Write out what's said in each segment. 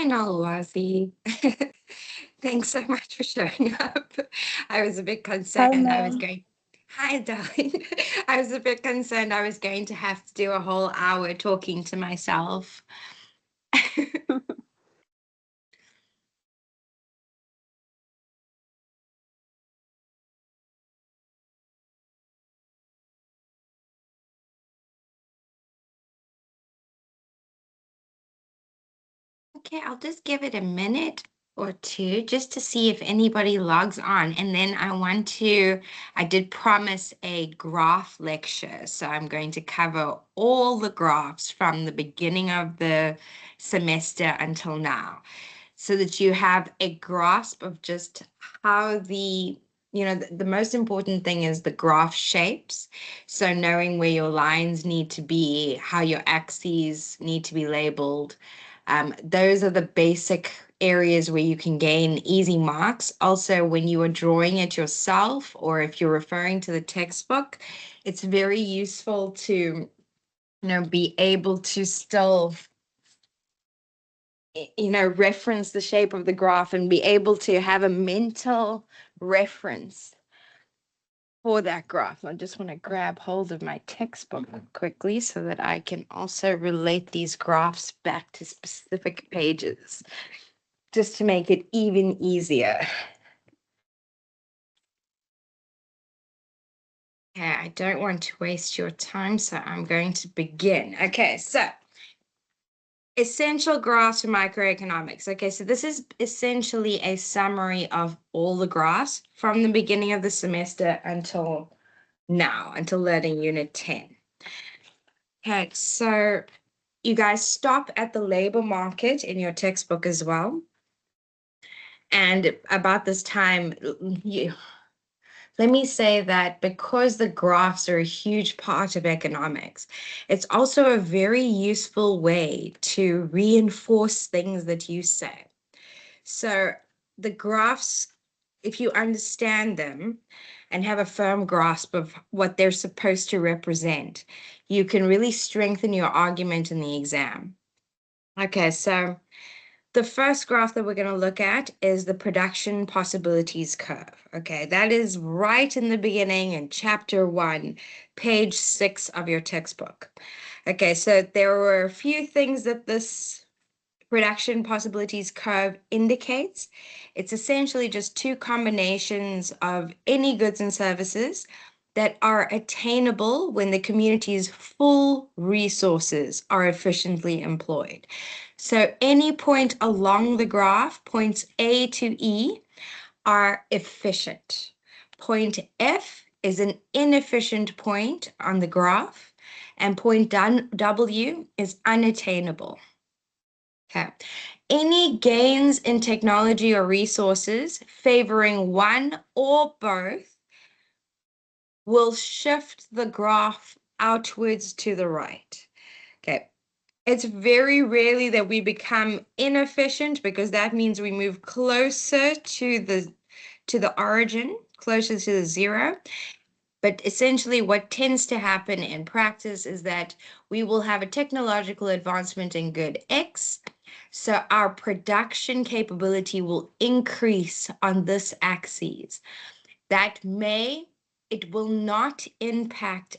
Hi, Nalwazi. Thanks so much for showing up. I was a bit Hi, concerned I was ma'am. going. Hi, darling. I was a bit concerned I was going to have to do a whole hour talking to myself. Okay, I'll just give it a minute or two just to see if anybody logs on. And then I did promise a graph lecture. So I'm going to cover all the graphs from the beginning of the semester until now, so that you have a grasp of just how the most important thing is the graph shapes. So knowing where your lines need to be, how your axes need to be labeled. Those are the basic areas where you can gain easy marks. Also, when you are drawing it yourself or if you're referring to the textbook, it's very useful to be able to still reference the shape of the graph and be able to have a mental reference for that graph. I just want to grab hold of my textbook quickly so that I can also relate these graphs back to specific pages, just to make it even easier. Okay, I don't want to waste your time, so I'm going to begin. Okay, so essential graphs for microeconomics. Okay, so this is essentially a summary of all the graphs from the beginning of the semester until now, until learning unit 10. Okay, so you guys stop at the labor market in your textbook as well. And about this time, let me say that because the graphs are a huge part of economics, it's also a very useful way to reinforce things that you say. So the graphs, if you understand them and have a firm grasp of what they're supposed to represent, you can really strengthen your argument in the exam. Okay, so the first graph that we're going to look at is the production possibilities curve. Okay, that is right in the beginning in chapter 1, page 6 of your textbook. Okay, so there were a few things that this production possibilities curve indicates. It's essentially just two combinations of any goods and services that are attainable when the community's full resources are efficiently employed. So any point along the graph, points A to E, are efficient. Point F is an inefficient point on the graph, and point W is unattainable. Okay. Any gains in technology or resources favoring one or both will shift the graph outwards to the right. Okay. It's very rarely that we become inefficient because that means we move closer to the origin, closer to the zero. But essentially, what tends to happen in practice is that we will have a technological advancement in good X. So our production capability will increase on this axis. It will not impact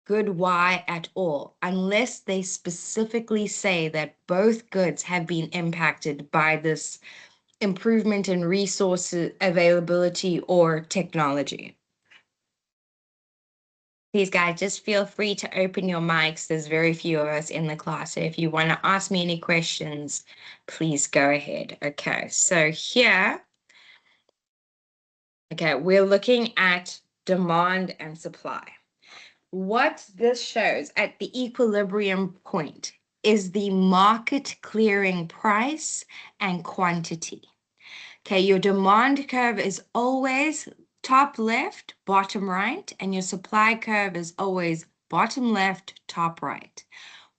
good Y at all, unless they specifically say that both goods have been impacted by this improvement in resource availability or technology. Please, guys, just feel free to open your mics. There's very few of us in the class. So if you want to ask me any questions, please go ahead. Okay, so here, we're looking at demand and supply. What this shows at the equilibrium point is the market clearing price and quantity. Okay, your demand curve is always top left, bottom right, and your supply curve is always bottom left, top right.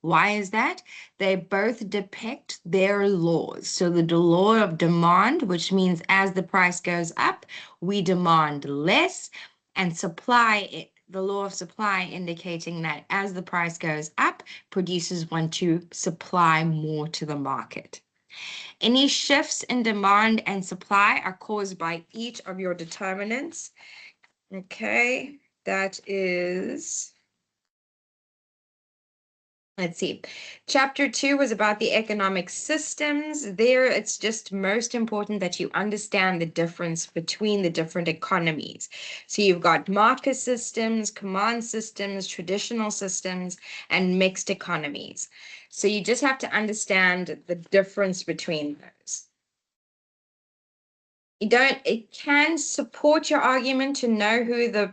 Why is that? They both depict their laws. So the law of demand, which means as the price goes up, we demand less, and supply, the law of supply indicating that as the price goes up, producers want to supply more to the market. Any shifts in demand and supply are caused by each of your determinants. Okay, that is, let's see. Chapter 2 was about the economic systems. There, it's just most important that you understand the difference between the different economies. So you've got market systems, command systems, traditional systems, and mixed economies. So you just have to understand the difference between those. It can support your argument to know who the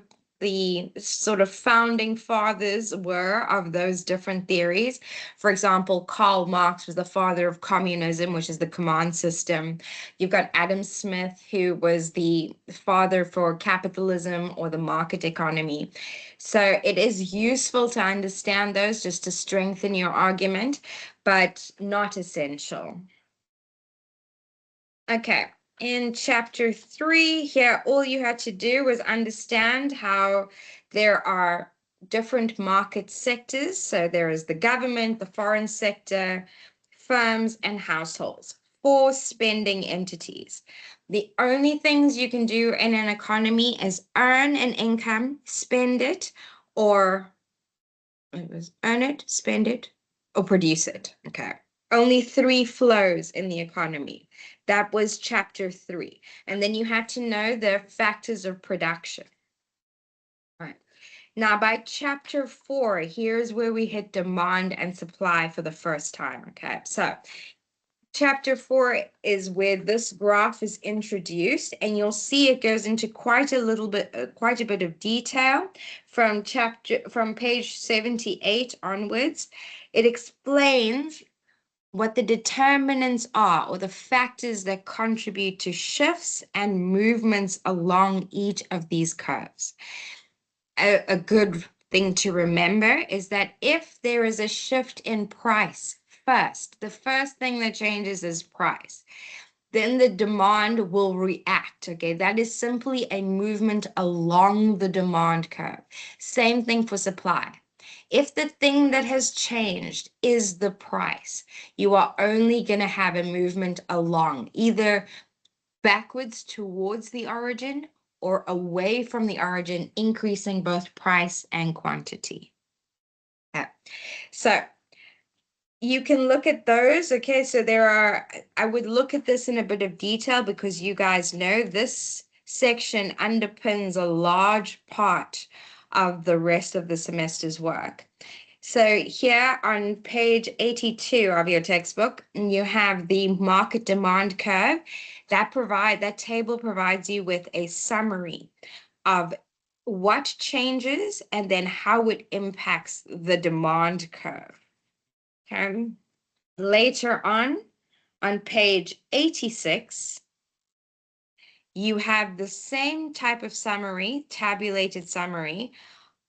sort of founding fathers were of those different theories. For example, Karl Marx was the father of communism, which is the command system. You've got Adam Smith, who was the father for capitalism or the market economy. So it is useful to understand those just to strengthen your argument, but not essential. Okay, in chapter 3 here, all you had to do was understand how there are different market sectors. So there is the government, the foreign sector, firms, and households, 4 spending entities. The only things you can do in an economy is earn an income, spend it, or earn it, spend it, or produce it. Okay. Only 3 flows in the economy. That was chapter 3. And then you have to know the factors of production. All right. Now, by chapter 4, here's where we hit demand and supply for the first time. Okay. So, chapter 4 is where this graph is introduced, and you'll see it goes into quite a bit of detail from page 78 onwards. It explains what the determinants are, or the factors that contribute to shifts and movements along each of these curves. A good thing to remember is that if there is a shift in price first, the first thing that changes is price, then the demand will react. Okay, that is simply a movement along the demand curve. Same thing for supply. If the thing that has changed is the price, you are only going to have a movement along, either backwards towards the origin or away from the origin, increasing both price and quantity. Yeah. So you can look at those. Okay, so I would look at this in a bit of detail because you guys know this section underpins a large part of the rest of the semester's work. So here on page 82 of your textbook, you have the market demand curve. That table provides you with a summary of what changes and then how it impacts the demand curve. Okay. Later on page 86, you have the same type of summary, tabulated summary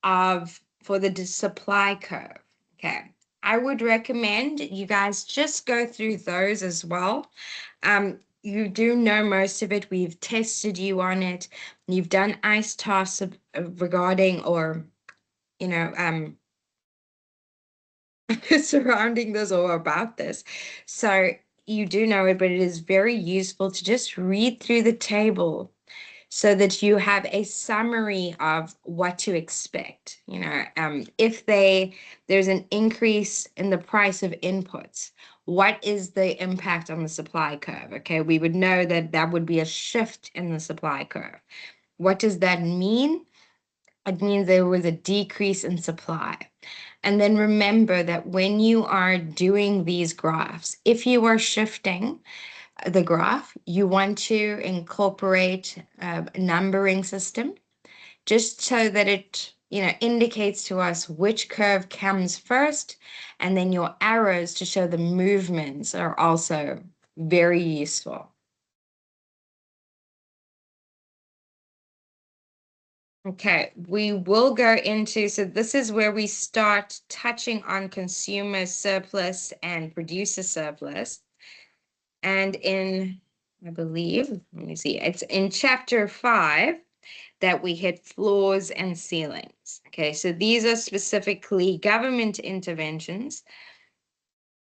for the supply curve. Okay. I would recommend you guys just go through those as well. You do know most of it. We've tested you on it. You've done ICE tasks regarding or, surrounding this or about this. So you do know it, but it is very useful to just read through the table so that you have a summary of what to expect. If there's an increase in the price of inputs, what is the impact on the supply curve? Okay, we would know that would be a shift in the supply curve. What does that mean? It means there was a decrease in supply. And then remember that when you are doing these graphs, if you are shifting the graph, you want to incorporate a numbering system just so that it indicates to us which curve comes first, and then your arrows to show the movements are also very useful. Okay, we will go into, so this is where we start touching on consumer surplus and producer surplus. And I believe, let me see, it's in chapter 5 that we hit floors and ceilings. Okay, so these are specifically government interventions.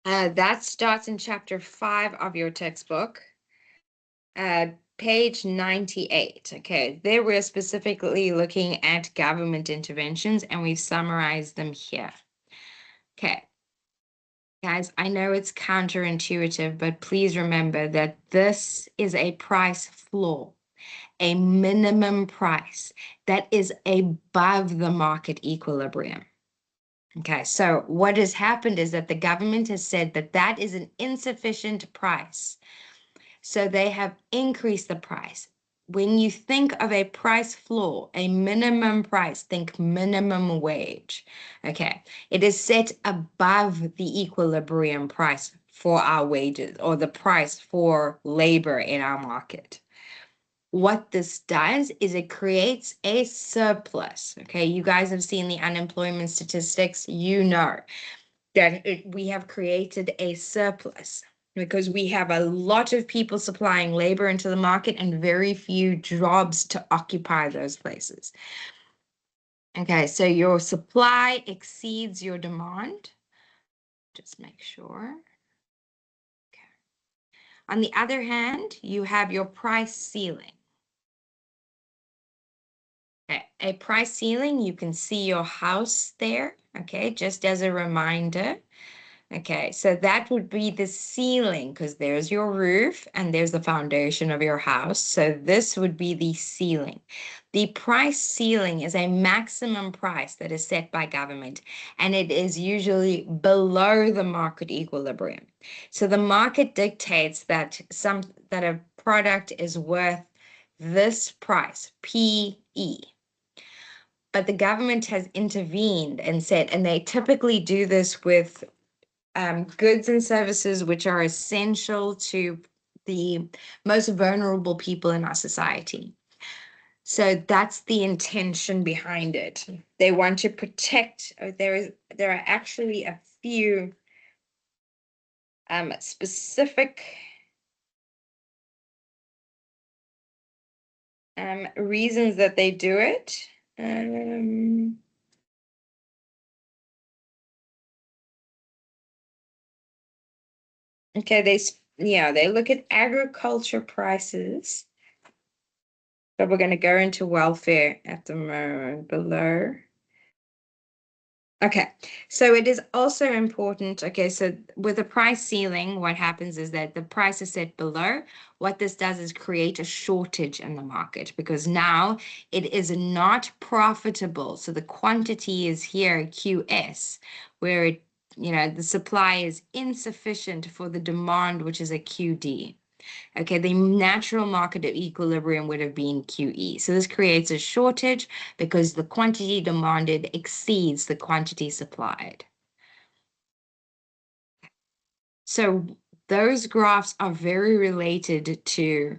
That starts in chapter 5 of your textbook, page 98. Okay, there we're specifically looking at government interventions and we've summarized them here. Okay, guys, I know it's counterintuitive, but please remember that this is a price floor, a minimum price that is above the market equilibrium. Okay, so what has happened is that the government has said that that is an insufficient price. So they have increased the price. When you think of a price floor, a minimum price, think minimum wage. Okay, it is set above the equilibrium price for our wages or the price for labor in our market. What this does is it creates a surplus. Okay, you guys have seen the unemployment statistics. You know that we have created a surplus because we have a lot of people supplying labor into the market and very few jobs to occupy those places. Okay, so your supply exceeds your demand. Just make sure. Okay. On the other hand, you have your price ceiling. Okay, a price ceiling, you can see your house there, okay, just as a reminder. Okay, so that would be the ceiling because there's your roof and there's the foundation of your house. So this would be the ceiling. The price ceiling is a maximum price that is set by government and it is usually below the market equilibrium. So the market dictates that a product is worth this price, PE. But the government has intervened and said, and they typically do this with goods and services which are essential to the most vulnerable people in our society. So that's the intention behind it. They want to protect, there are actually a few specific reasons that they do it. Okay, they look at agriculture prices, but we're going to go into welfare at the moment below. Okay, so it is also important. Okay, so with a price ceiling, what happens is that the price is set below. What this does is create a shortage in the market because now it is not profitable. So the quantity is here, QS, where the supply is insufficient for the demand, which is a QD. Okay, the natural market of equilibrium would have been QE. So this creates a shortage because the quantity demanded exceeds the quantity supplied. So those graphs are very related to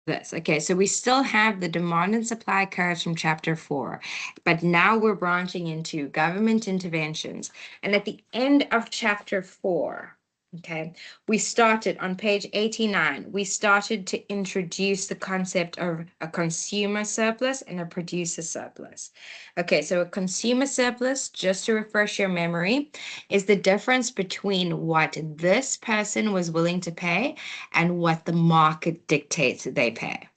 this. Okay, so we still have the demand and supply curves from chapter 4, but now we're branching into government interventions. And at the end of chapter 4, okay, we started on page 89, we started to introduce the concept of a consumer surplus and a producer surplus. Okay, so a consumer surplus, just to refresh your memory, is the difference between what this person was willing to pay and what the market dictates they pay.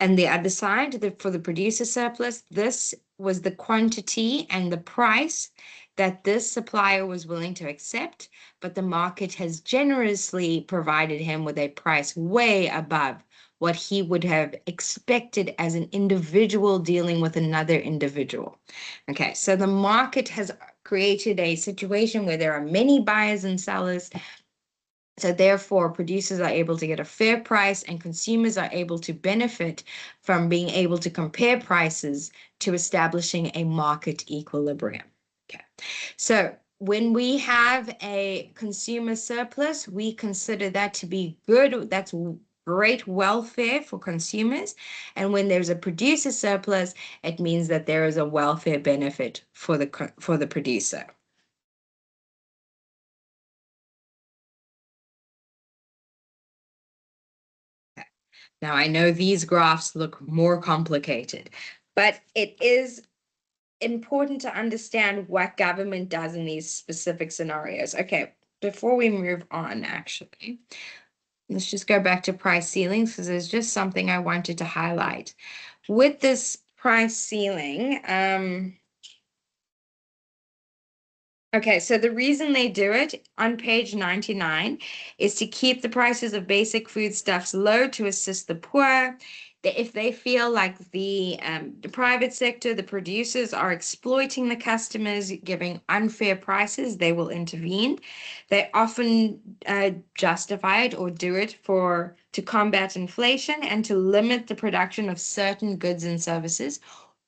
And the other side, for the producer surplus, this was the quantity and the price that this supplier was willing to accept, but the market has generously provided him with a price way above what he would have expected as an individual dealing with another individual. Okay, so the market has created a situation where there are many buyers and sellers. So therefore, producers are able to get a fair price and consumers are able to benefit from being able to compare prices to establishing a market equilibrium. Okay, so when we have a consumer surplus, we consider that to be good. That's great welfare for consumers. And when there's a producer surplus, it means that there is a welfare benefit for the producer. Now, I know these graphs look more complicated, but it is important to understand what government does in these specific scenarios. Okay, before we move on, actually, let's just go back to price ceilings because there's just something I wanted to highlight. With this price ceiling, okay, so the reason they do it on page 99 is to keep the prices of basic foodstuffs low to assist the poor. If they feel like the private sector, the producers are exploiting the customers, giving unfair prices, they will intervene. They often justify it or do it to combat inflation and to limit the production of certain goods and services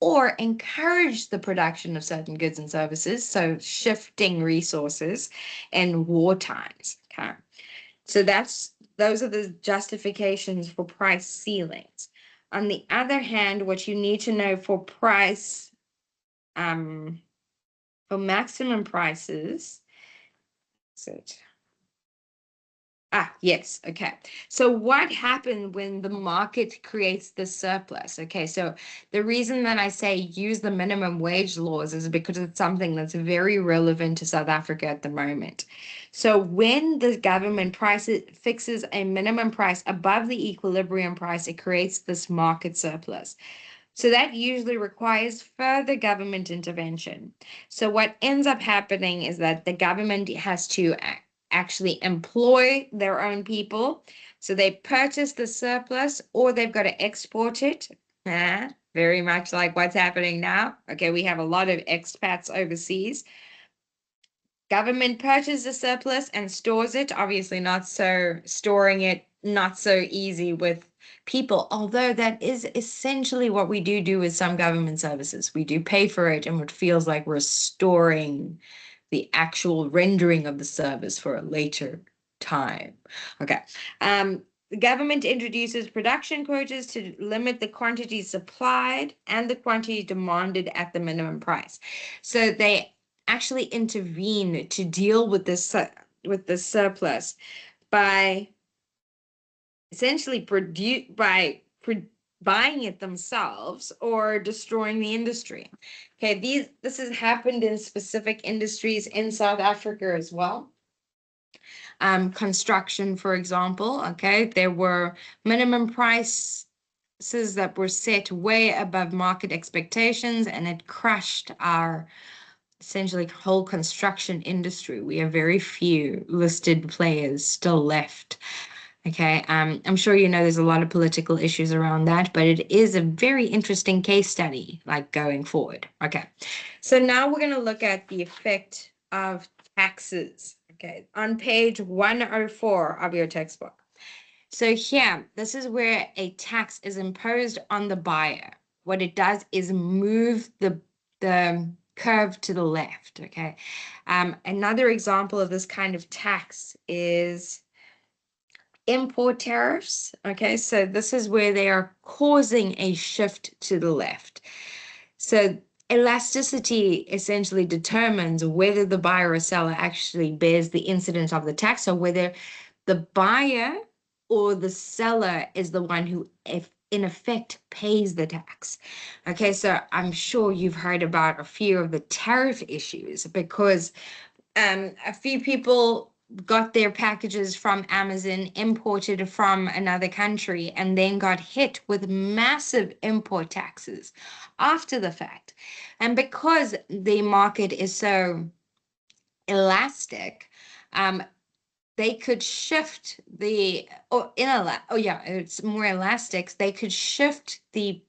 or encourage the production of certain goods and services, so shifting resources in war times. Okay. So those are the justifications for price ceilings. On the other hand, what you need to know for for maximum prices, so yes. Okay. So what happened when the market creates the surplus? Okay. So the reason that I say use the minimum wage laws is because it's something that's very relevant to South Africa at the moment. So when the government fixes a minimum price above the equilibrium price, it creates this market surplus. So that usually requires further government intervention. So what ends up happening is that the government has to actually employ their own people. So they purchase the surplus or they've got to export it. Very much like what's happening now. Okay, we have a lot of expats overseas. Government purchases the surplus and stores it. Obviously, not so storing it, not so easy with people, although that is essentially what we do with some government services. We do pay for it, and it feels like we're storing the actual rendering of the service for a later time. Okay. The government introduces production quotas to limit the quantity supplied and the quantity demanded at the minimum price. So they actually intervene to deal with this surplus by essentially buying it themselves or destroying the industry. Okay, this has happened in specific industries in South Africa as well. Construction, for example, okay, there were minimum prices that were set way above market expectations, and it crushed our essentially whole construction industry. We have very few listed players still left. Okay, I'm sure you know there's a lot of political issues around that, but it is a very interesting case study, like going forward. Okay, so now we're going to look at the effect of taxes. Okay, on page 104 of your textbook. So here, this is where a tax is imposed on the buyer. What it does is move the curve to the left. Okay, another example of this kind of tax is import tariffs. Okay, so this is where they are causing a shift to the left. So elasticity essentially determines whether the buyer or seller actually bears the incidence of the tax, or whether the buyer or the seller is the one who, if in effect, pays the tax. Okay, so I'm sure you've heard about a few of the tariff issues because a few people got their packages from Amazon imported from another country and then got hit with massive import taxes after the fact. And because the market is so elastic, they could shift it's more elastic. They could shift the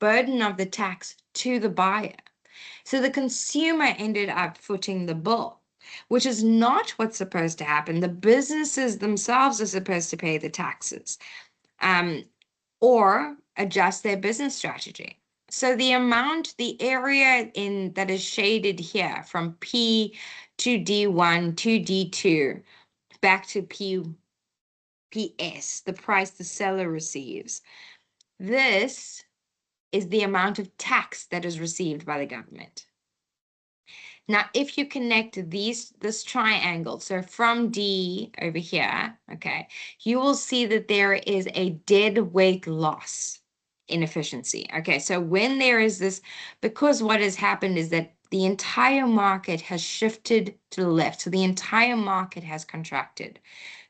burden of the tax to the buyer. So the consumer ended up footing the bill, which is not what's supposed to happen. The businesses themselves are supposed to pay the taxes or adjust their business strategy. So the area that is shaded here from P to D1 to D2 back to PS, the price the seller receives. This is the amount of tax that is received by the government. Now, if you connect this triangle, so from D over here, okay, you will see that there is a dead weight loss. inefficiency. Okay, so when there is this, because what has happened is that the entire market has shifted to the left. So the entire market has contracted.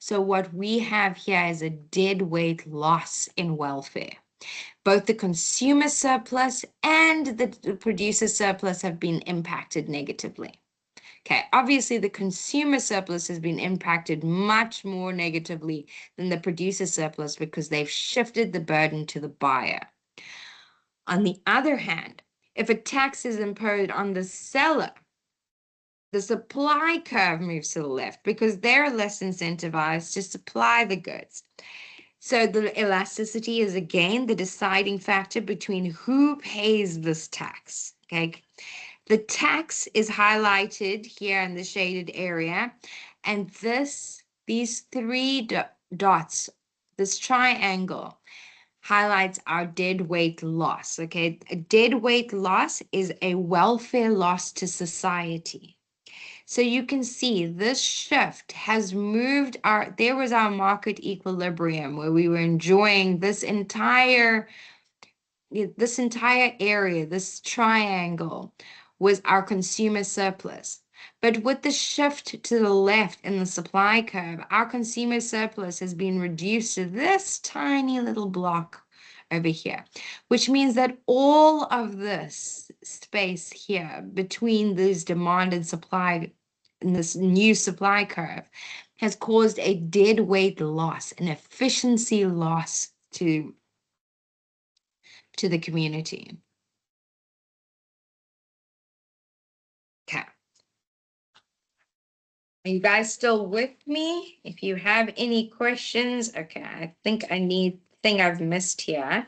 So what we have here is a dead weight loss in welfare. Both the consumer surplus and the producer surplus have been impacted negatively. Okay, obviously the consumer surplus has been impacted much more negatively than the producer surplus because they've shifted the burden to the buyer. On the other hand, if a tax is imposed on the seller, the supply curve moves to the left because they're less incentivized to supply the goods. So the elasticity is again the deciding factor between who pays this tax. Okay. The tax is highlighted here in the shaded area, and these three dots, this triangle, highlights our dead weight loss. Okay, a dead weight loss is a welfare loss to society. So you can see this shift has moved there was our market equilibrium where we were enjoying this entire area, this triangle was our consumer surplus. But with the shift to the left in the supply curve, our consumer surplus has been reduced to this tiny little block over here, which means that all of this space here between these demand and supply in this new supply curve has caused a dead weight loss, an efficiency loss to the community. Okay. Are you guys still with me? If you have any questions, okay, I think thing I've missed here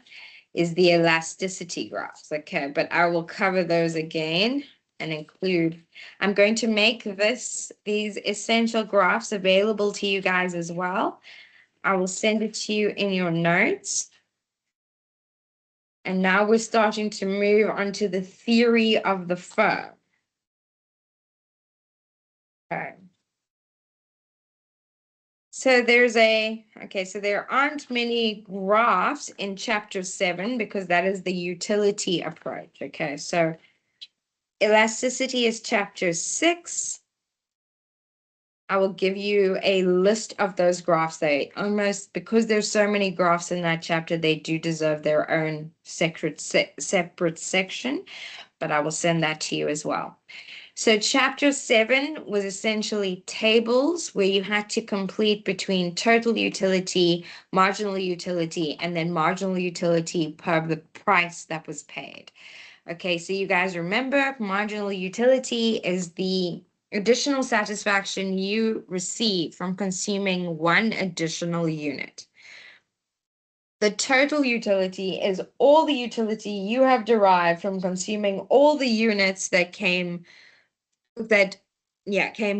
is the elasticity graphs. Okay, but I will cover those again and include, I'm going to make these essential graphs available to you guys as well. I will send it to you in your notes. And now we're starting to move on to the theory of the firm. Okay. So there aren't many graphs in chapter 7 because that is the utility approach. Okay, so elasticity is chapter 6. I will give you a list of those graphs. They almost, because there's so many graphs in that chapter, they do deserve their own separate section, but I will send that to you as well. So chapter 7 was essentially tables where you had to complete between total utility, marginal utility, and then marginal utility per the price that was paid. Okay, so you guys remember marginal utility is the additional satisfaction you receive from consuming one additional unit. The total utility is all the utility you have derived from consuming all the units that came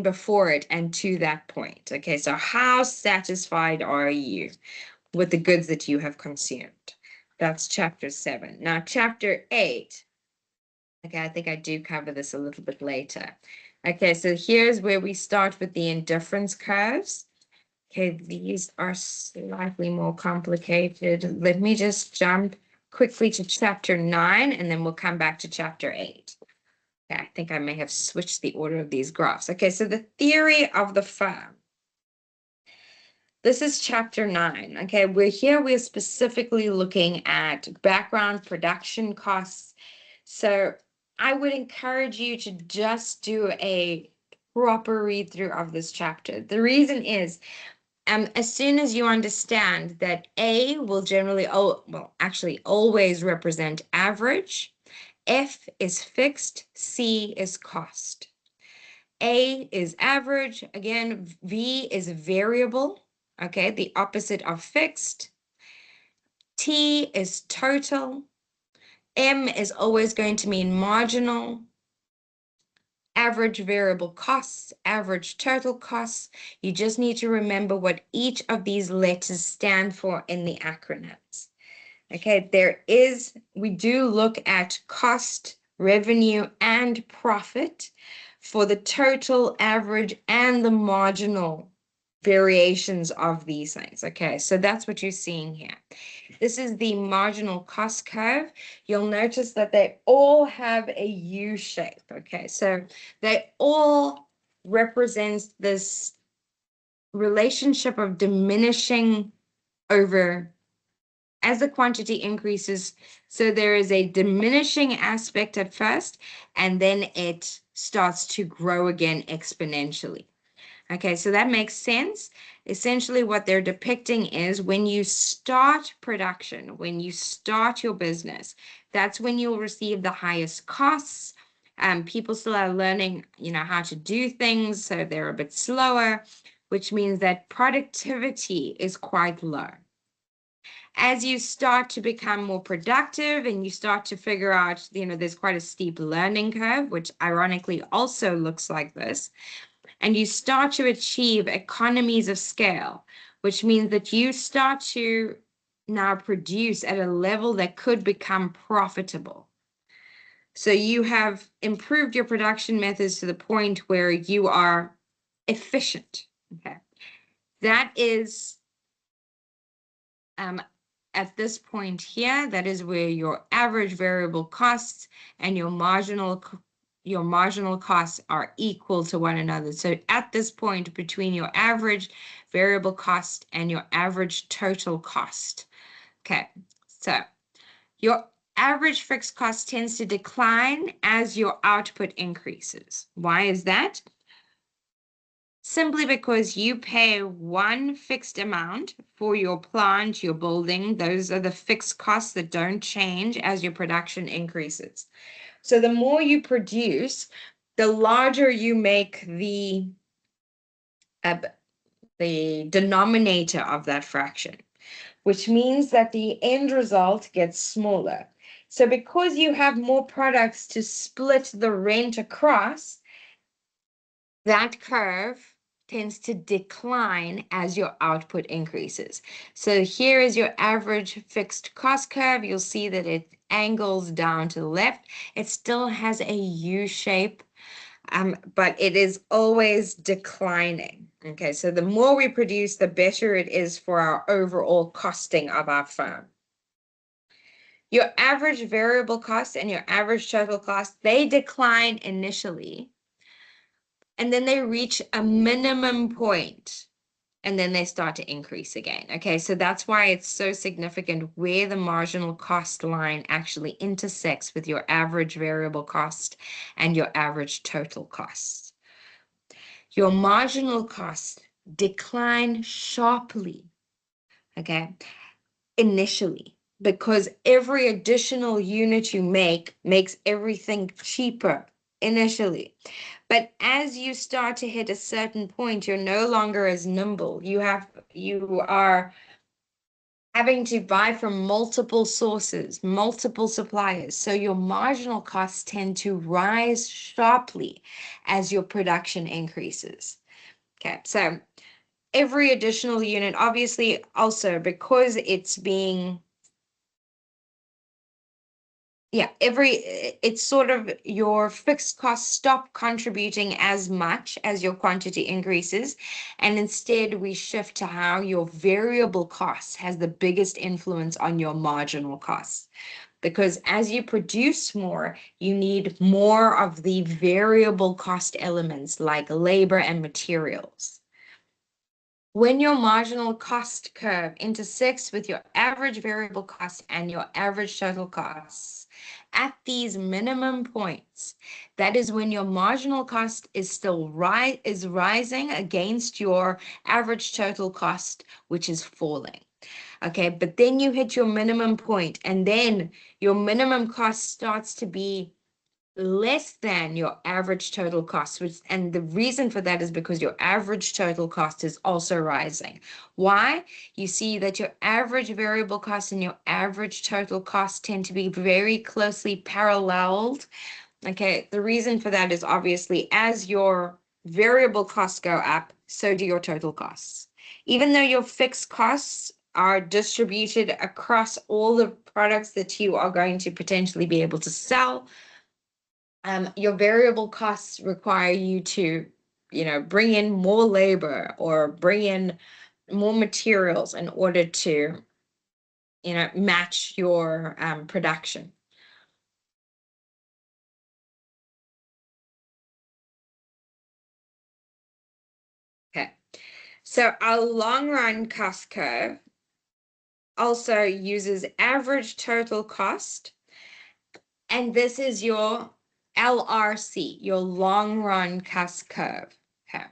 before it and to that point. Okay, so how satisfied are you with the goods that you have consumed? That's chapter 7. Now, chapter 8. Okay, I think I do cover this a little bit later. Okay, so here's where we start with the indifference curves. Okay, these are slightly more complicated. Let me just jump quickly to chapter 9, and then we'll come back to chapter 8. Okay, I think I may have switched the order of these graphs. Okay, so the theory of the firm. This is chapter 9. Okay, we're specifically looking at background production costs. So I would encourage you to just do a proper read through of this chapter. The reason is, as soon as you understand that A will actually always represent average, F is fixed, C is cost. A is average, again, V is variable, okay, the opposite of fixed. T is total. M is always going to mean marginal. Average variable costs, average total costs. You just need to remember what each of these letters stand for in the acronyms. Okay, we do look at cost, revenue, and profit for the total, average, and the marginal variations of these things. Okay, so that's what you're seeing here. This is the marginal cost curve. You'll notice that they all have a U shape. Okay, so they all represent this relationship of diminishing over as the quantity increases. So there is a diminishing aspect at first, and then it starts to grow again exponentially. Okay, so that makes sense. Essentially, what they're depicting is when you start production, when you start your business, that's when you'll receive the highest costs. People still are learning, how to do things, so they're a bit slower, which means that productivity is quite low. As you start to become more productive and you start to figure out, there's quite a steep learning curve, which ironically also looks like this. And you start to achieve economies of scale, which means that you start to now produce at a level that could become profitable. So you have improved your production methods to the point where you are efficient. Okay. That is at this point here, that is where your average variable costs and your marginal costs are equal to one another. So at this point between your average variable cost and your average total cost. Okay, so your average fixed cost tends to decline as your output increases. Why is that? Simply because you pay one fixed amount for your plant, your building. Those are the fixed costs that don't change as your production increases. So the more you produce, the larger you make the denominator of that fraction, which means that the end result gets smaller. So because you have more products to split the rent across, that curve tends to decline as your output increases. So here is your average fixed cost curve. You'll see that it angles down to the left. It still has a U shape, but it is always declining. Okay, so the more we produce, the better it is for our overall costing of our firm. Your average variable cost and your average total cost, they decline initially, and then they reach a minimum point, and then they start to increase again. Okay, so that's why it's so significant where the marginal cost line actually intersects with your average variable cost and your average total cost. Your marginal costs decline sharply, okay, initially, because every additional unit you make makes everything cheaper initially. But as you start to hit a certain point, you're no longer as nimble. You are having to buy from multiple sources, multiple suppliers. So your marginal costs tend to rise sharply as your production increases. Okay, so every additional unit, obviously also because it's being it's sort of your fixed costs stop contributing as much as your quantity increases, and instead we shift to how your variable costs has the biggest influence on your marginal costs. Because as you produce more, you need more of the variable cost elements like labor and materials. When your marginal cost curve intersects with your average variable cost and your average total costs, at these minimum points, that is when your marginal cost is still rising against your average total cost, which is falling. Okay, but then you hit your minimum point, and then your minimum cost starts to be less than your average total cost, and the reason for that is because your average total cost is also rising. Why? You see that your average variable cost and your average total cost tend to be very closely paralleled. Okay, the reason for that is obviously as your variable costs go up, so do your total costs. Even though your fixed costs are distributed across all the products that you are going to potentially be able to sell, your variable costs require you to bring in more labor or bring in more materials in order to, match your production. Okay, so our long run cost curve also uses average total cost, and this is your LRC, your long run cost curve. Okay,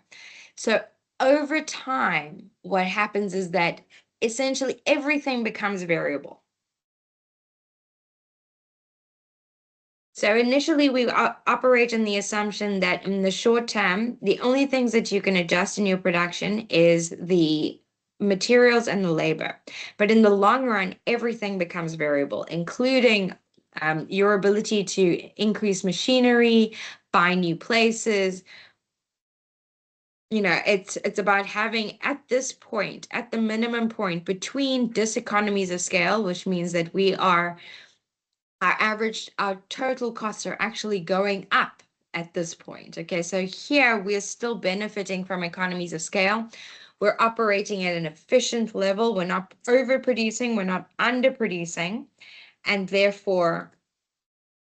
so over time, what happens is that essentially everything becomes variable. So initially, we operate on the assumption that in the short term, the only things that you can adjust in your production is the materials and the labor. But in the long run, everything becomes variable, including your ability to increase machinery, buy new places. It's about having at this point, at the minimum point, between diseconomies of scale, which means that our total costs are actually going up at this point. Okay, so here we're still benefiting from economies of scale. We're operating at an efficient level. We're not overproducing, we're not underproducing, and therefore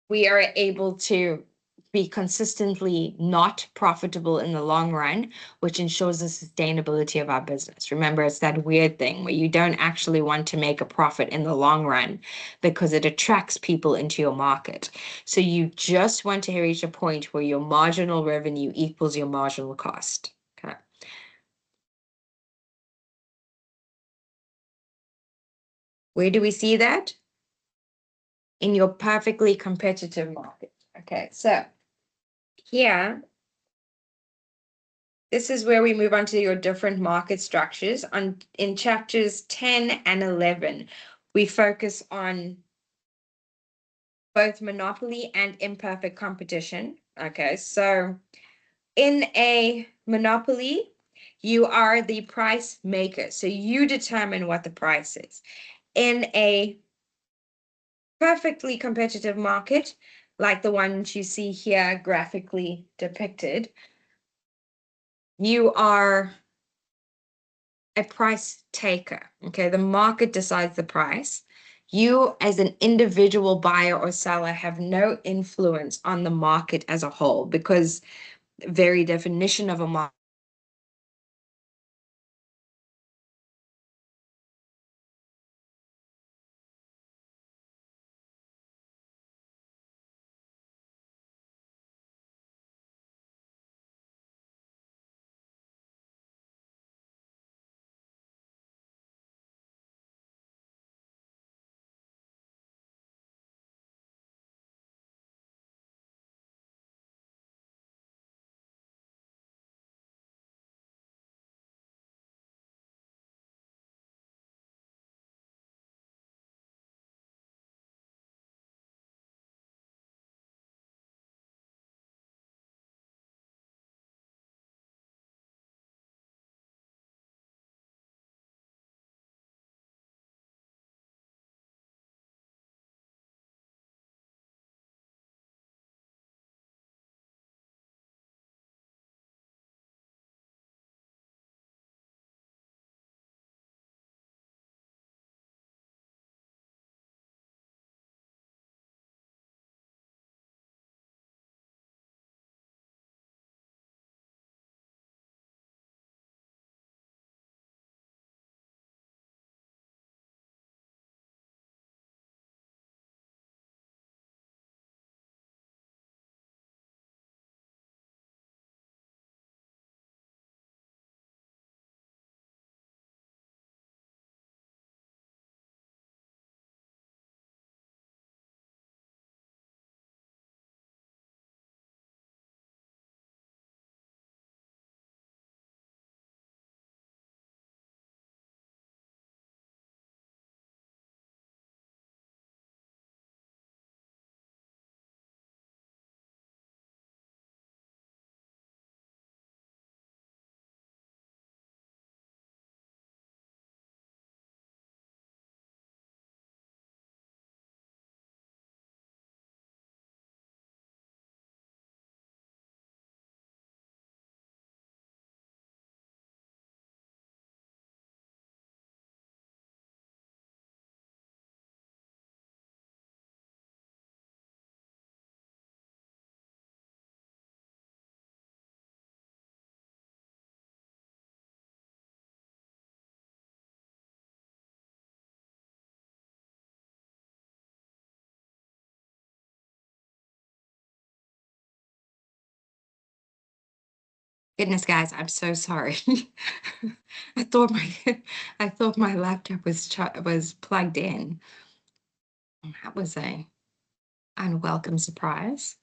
we are able to be consistently not profitable in the long run, which ensures the sustainability of our business. Remember, it's that weird thing where you don't actually want to make a profit in the long run because it attracts people into your market. So you just want to reach a point where your marginal revenue equals your marginal cost. Okay. Where do we see that? In your perfectly competitive market. Okay, so here, this is where we move on to your different market structures. In chapters 10 and 11, we focus on both monopoly and imperfect competition. Okay, so in a monopoly, you are the price maker. So you determine what the price is. In a perfectly competitive market, like the one you see here graphically depicted, you are a price taker. Okay, the market decides the price. You, as an individual buyer or seller, have no influence on the market as a whole because the very definition of a market Goodness, guys, I'm so sorry. I thought my laptop was plugged in. That was a unwelcome surprise.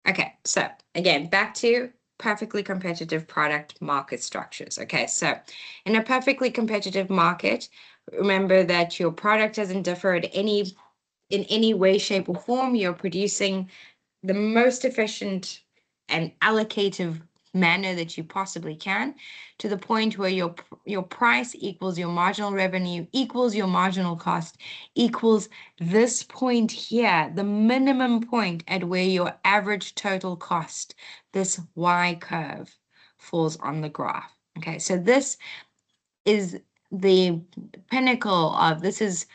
Okay, so again, back to perfectly competitive product market structures. Okay, so in a perfectly competitive market, remember that your product doesn't differ in any way, shape, or form. You're producing the most efficient and allocative manner that you possibly can, to the point where your price equals your marginal revenue equals your marginal cost equals this point here, the minimum point at where your average total cost, this Y curve, falls on the graph. Okay, so this is the pinnacle of this is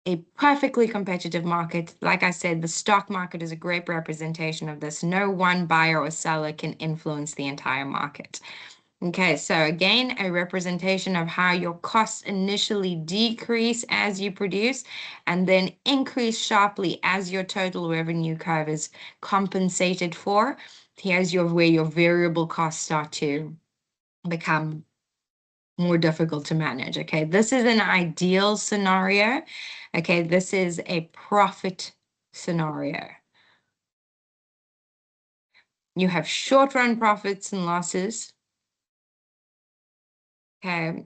a perfectly competitive market. Like I said, the stock market is a great representation of this. No one buyer or seller can influence the entire market. Okay, so again, a representation of how your costs initially decrease as you produce and then increase sharply as your total revenue curve is compensated for. Here's where your variable costs start to become more difficult to manage. Okay, this is an ideal scenario. Okay, this is a profit scenario. You have short-run profits and losses. Okay,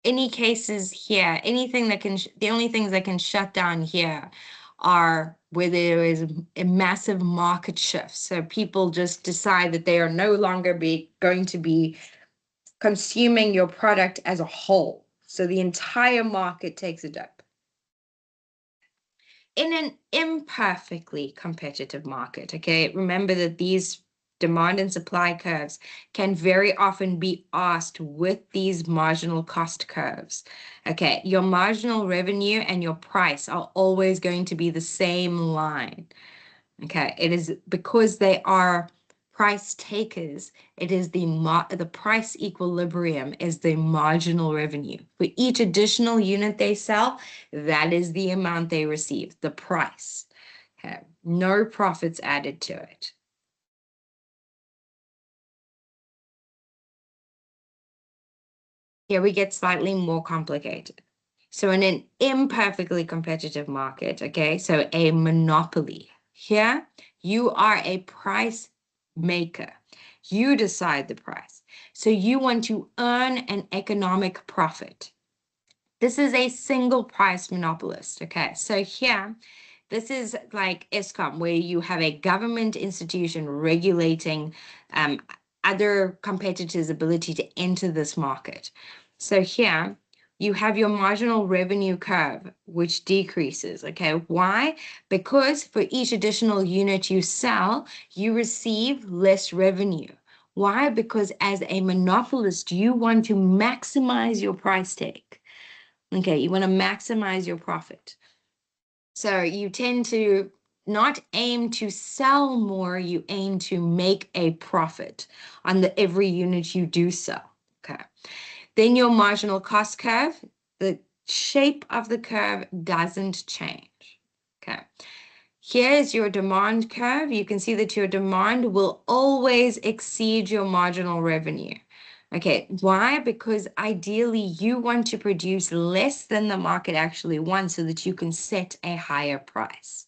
any cases here, anything that can, the only things that can shut down here are where there is a massive market shift. So people just decide that they are no longer going to be consuming your product as a whole. So the entire market takes a dip. In an imperfectly competitive market, okay, remember that these demand and supply curves can very often be asked with these marginal cost curves. Okay, your marginal revenue and your price are always going to be the same line. Okay, it is because they are price takers, it is the price equilibrium is the marginal revenue. For each additional unit they sell, that is the amount they receive, the price. Okay, no profits added to it. Here we get slightly more complicated. So in an imperfectly competitive market, okay, so a monopoly, here you are a price maker. You decide the price. So you want to earn an economic profit. This is a single price monopolist. Okay, so here, this is like Eskom, where you have a government institution regulating other competitors' ability to enter this market. So here, you have your marginal revenue curve, which decreases. Okay, why? Because for each additional unit you sell, you receive less revenue. Why? Because as a monopolist, you want to maximize your price take. Okay, you want to maximize your profit. So you tend to not aim to sell more, you aim to make a profit on every unit you do sell. Okay. Then your marginal cost curve, the shape of the curve doesn't change. Okay. Here's your demand curve. You can see that your demand will always exceed your marginal revenue. Okay, why? Because ideally you want to produce less than the market actually wants so that you can set a higher price.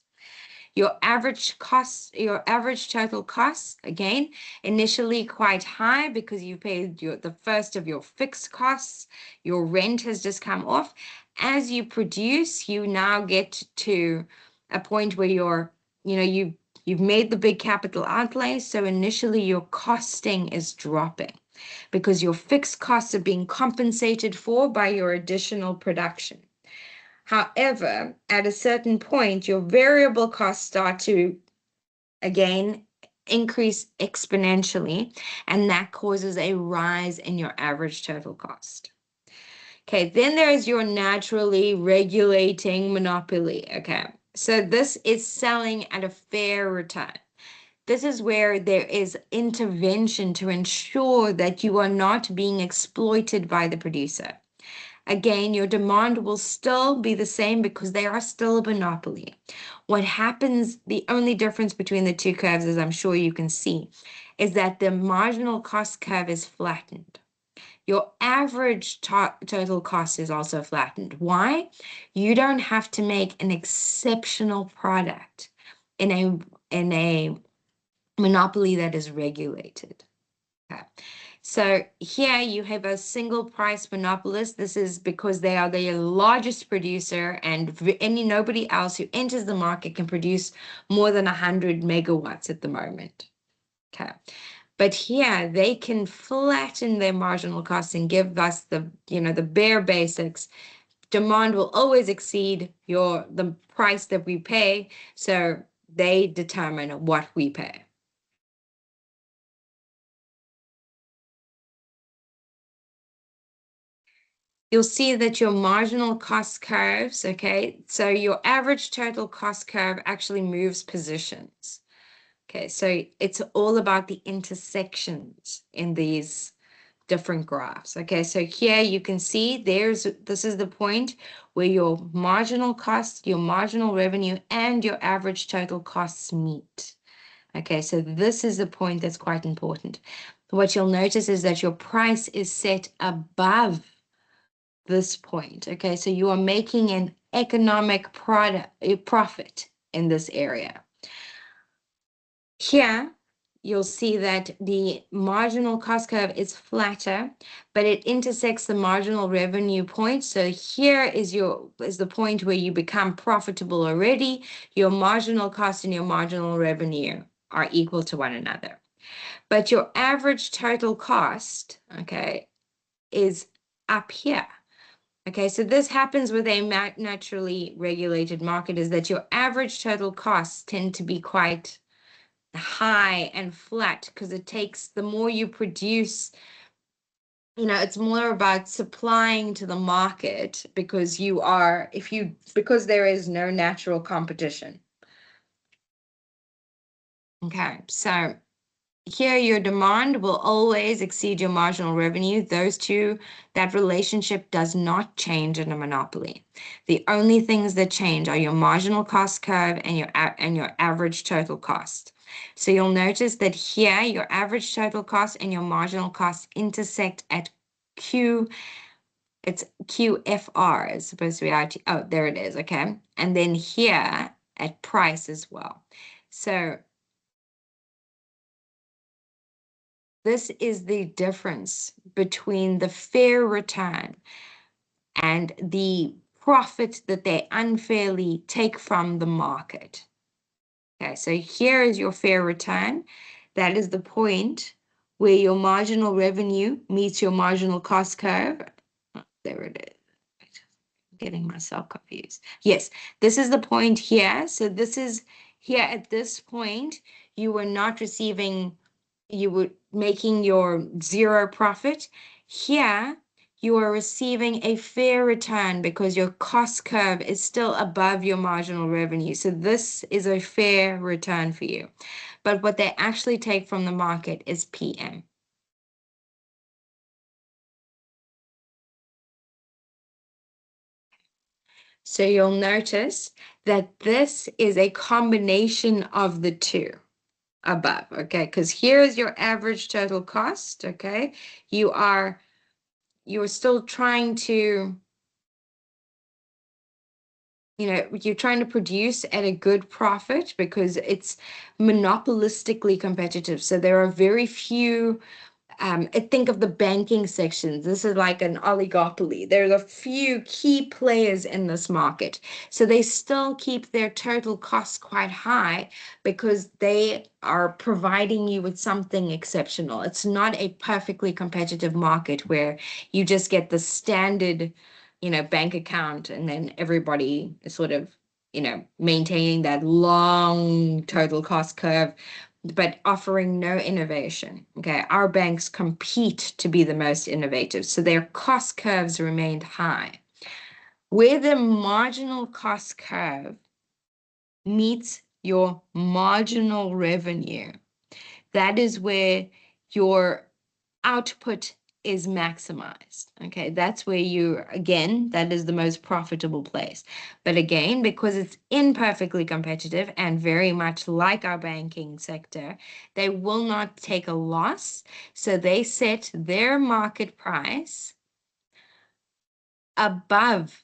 Your average costs, your average total costs, again, initially quite high because you paid the first of your fixed costs. Your rent has just come off. As you produce, you now get to a point where you've made the big capital outlay. So initially your costing is dropping because your fixed costs are being compensated for by your additional production. However, at a certain point, your variable costs start to, again, increase exponentially, and that causes a rise in your average total cost. Okay, then there's your naturally regulating monopoly. Okay, so this is selling at a fair return. This is where there is intervention to ensure that you are not being exploited by the producer. Again, your demand will still be the same because they are still a monopoly. What happens, the only difference between the two curves, as I'm sure you can see, is that the marginal cost curve is flattened. Your average total cost is also flattened. Why? You don't have to make an exceptional product in a monopoly that is regulated. Okay. So here you have a single price monopolist. This is because they are the largest producer, and nobody else who enters the market can produce more than 100 megawatts at the moment. Okay. But here they can flatten their marginal costs and give us the bare basics. Demand will always exceed the price that we pay, so they determine what we pay. You'll see that your marginal cost curves, okay, so your average total cost curve actually moves positions. Okay, so it's all about the intersections in these different graphs. Okay, so here you can see this is the point where your marginal cost, your marginal revenue, and your average total costs meet. Okay, so this is the point that's quite important. What you'll notice is that your price is set above this point. Okay, so you are making an economic profit in this area. Here, you'll see that the marginal cost curve is flatter, but it intersects the marginal revenue point. So here is the point where you become profitable already. Your marginal cost and your marginal revenue are equal to one another. But your average total cost, okay, is up here. Okay, so this happens with a naturally regulated market, is that your average total costs tend to be quite high and flat because it takes, the more you produce, it's more about supplying to the market because because there is no natural competition. Okay, so here your demand will always exceed your marginal revenue. That relationship does not change in a monopoly. The only things that change are your marginal cost curve and your average total cost. So you'll notice that here your average total cost and your marginal cost intersect at Q. It's QFR is supposed to be RT. Oh, there it is. Okay. And then here at price as well. So this is the difference between the fair return and the profit that they unfairly take from the market. Okay, so here is your fair return. That is the point where your marginal revenue meets your marginal cost curve. Oh, there it is. I'm getting myself confused. Yes, this is the point here. So this is here at this point, you were not receiving, you were making your zero profit. Here, you are receiving a fair return because your cost curve is still above your marginal revenue. So this is a fair return for you. But what they actually take from the market is PM. So you'll notice that this is a combination of the two above, okay? Because here's your average total cost, okay? You're still trying to, you're trying to produce at a good profit because it's monopolistically competitive. So there are very few, think of the banking sections. This is like an oligopoly. There's a few key players in this market. So they still keep their total costs quite high because they are providing you with something exceptional. It's not a perfectly competitive market where you just get the standard, bank account and then everybody is sort of, maintaining that long total cost curve but offering no innovation. Okay, our banks compete to be the most innovative, so their cost curves remained high. Where the marginal cost curve meets your marginal revenue, that is where your output is maximized. Okay, that's where that is the most profitable place. But again, because it's imperfectly competitive and very much like our banking sector, they will not take a loss. So they set their market price above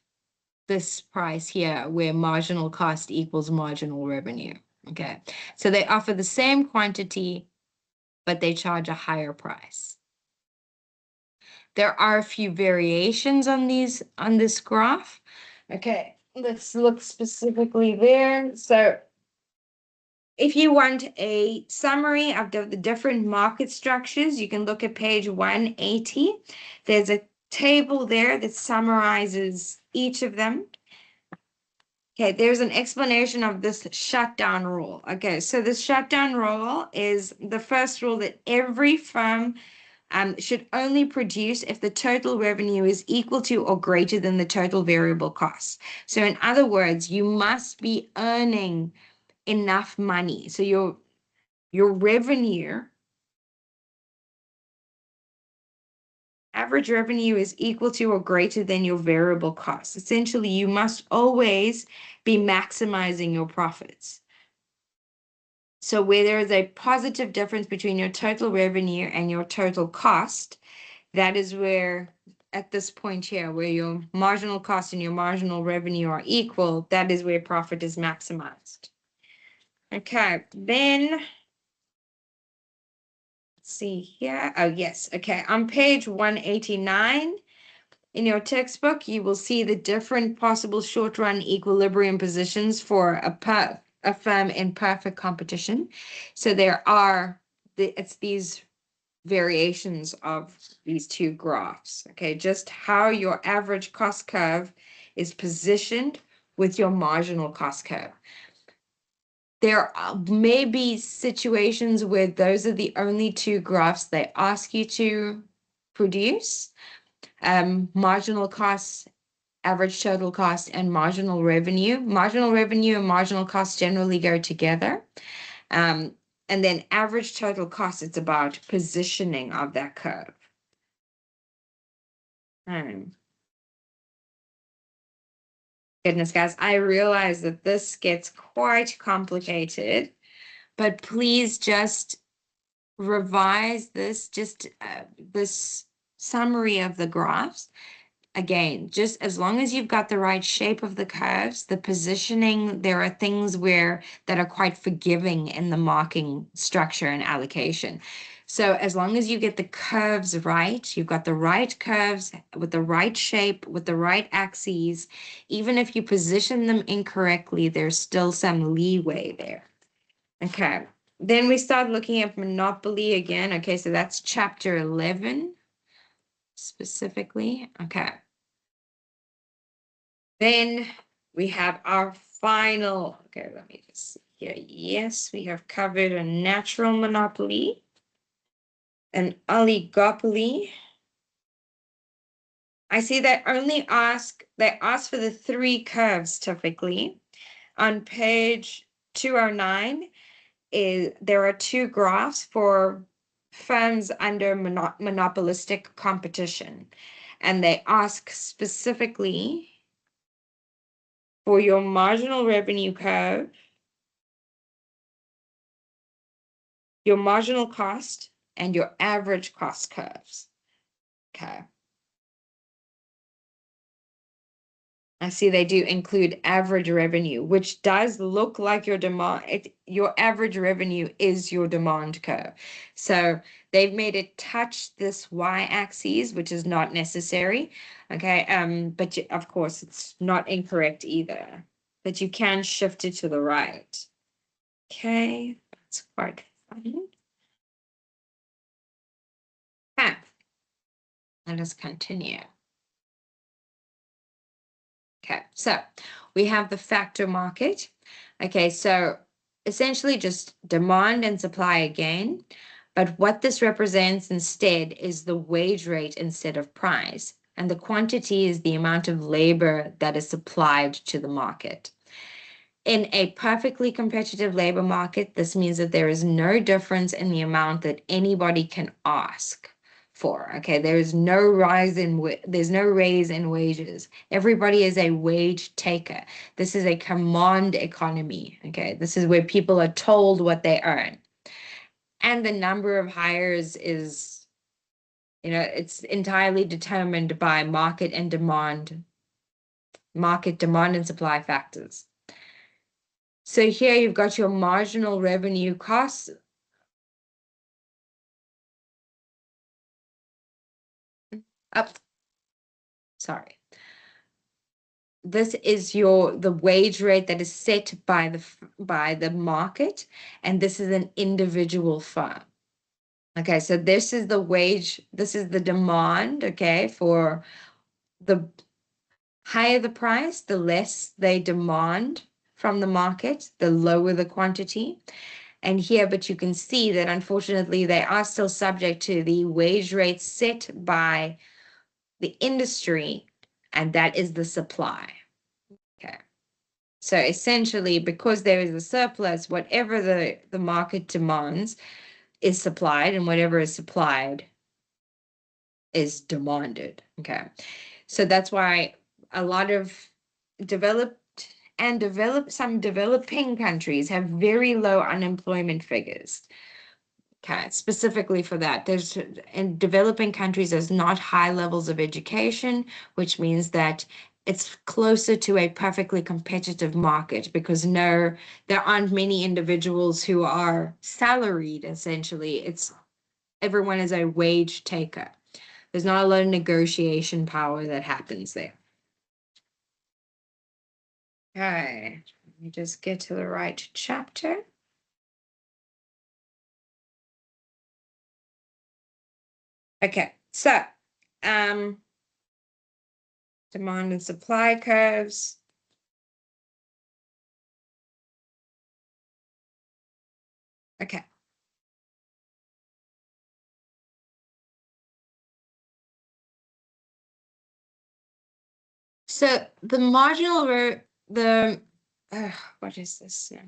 this price here, where marginal cost equals marginal revenue. Okay, so they offer the same quantity, but they charge a higher price. There are a few variations on this graph. Okay, let's look specifically there. So if you want a summary of the different market structures, you can look at page 180. There's a table there that summarizes each of them. Okay, there's an explanation of this shutdown rule. Okay, so this shutdown rule is the first rule that every firm should only produce if the total revenue is equal to or greater than the total variable costs. So in other words, you must be earning enough money. So your revenue, average revenue is equal to or greater than your variable costs. Essentially, you must always be maximizing your profits. So where there is a positive difference between your total revenue and your total cost, that is where, at this point here, where your marginal cost and your marginal revenue are equal, that is where profit is maximized. Okay, then let's see here. Oh, yes. Okay, on page 189 in your textbook, you will see the different possible short-run equilibrium positions for a firm in perfect competition. So there are it's these variations of these two graphs. Okay, just how your average cost curve is positioned with your marginal cost curve. There may be situations where those are the only two graphs they ask you to produce. Marginal costs, average total cost, and marginal revenue. Marginal revenue and marginal costs generally go together. And then average total cost, it's about positioning of that curve. Goodness, guys, I realize that this gets quite complicated, but please just revise this, this summary of the graphs. Again, just as long as you've got the right shape of the curves, the positioning, there are things that are quite forgiving in the marking structure and allocation. So as long as you get the curves right, you've got the right curves with the right shape, with the right axes, even if you position them incorrectly, there's still some leeway there. Okay, then we start looking at monopoly again. Okay, so that's chapter 11 specifically. Okay. Then we have our final, okay, let me just see here. Yes, we have covered a natural monopoly, an oligopoly. I see they ask for the three curves typically. On page 209, there are two graphs for firms under monopolistic competition. And they ask specifically for your marginal revenue curve, your marginal cost, and your average cost curves. Okay. I see they do include average revenue, which does look like your demand. Your average revenue is your demand curve. So they've made it touch this y-axis, which is not necessary. Okay. But of course, it's not incorrect either. But you can shift it to the right. Okay, that's quite fun. Okay. Let us continue. Okay, so we have the factor market. Okay, so essentially just demand and supply again. But what this represents instead is the wage rate instead of price. And the quantity is the amount of labor that is supplied to the market. In a perfectly competitive labor market, this means that there is no difference in the amount that anybody can ask for. Okay, there's no raise in wages. Everybody is a wage taker. This is a command economy. Okay, this is where people are told what they earn, and the number of hires is, it's entirely determined by market demand and supply factors. So here you've got your marginal revenue costs. Sorry. This is the wage rate that is set by the market, and this is an individual firm. Okay, so this is the wage, this is the demand, okay, for the higher the price, the less they demand from the market, the lower the quantity. And here, but you can see that unfortunately they are still subject to the wage rates set by the industry, and that is the supply. Okay. So essentially, because there is a surplus, whatever the market demands is supplied, and whatever is supplied is demanded. Okay. So that's why a lot of some developing countries have very low unemployment figures. Okay, specifically for that, in developing countries, there's not high levels of education, which means that it's closer to a perfectly competitive market because there aren't many individuals who are salaried, essentially. Everyone is a wage taker. There's not a lot of negotiation power that happens there. Okay, let me just get to the right chapter. Okay, so demand and supply curves. Okay. So the marginal what is this now?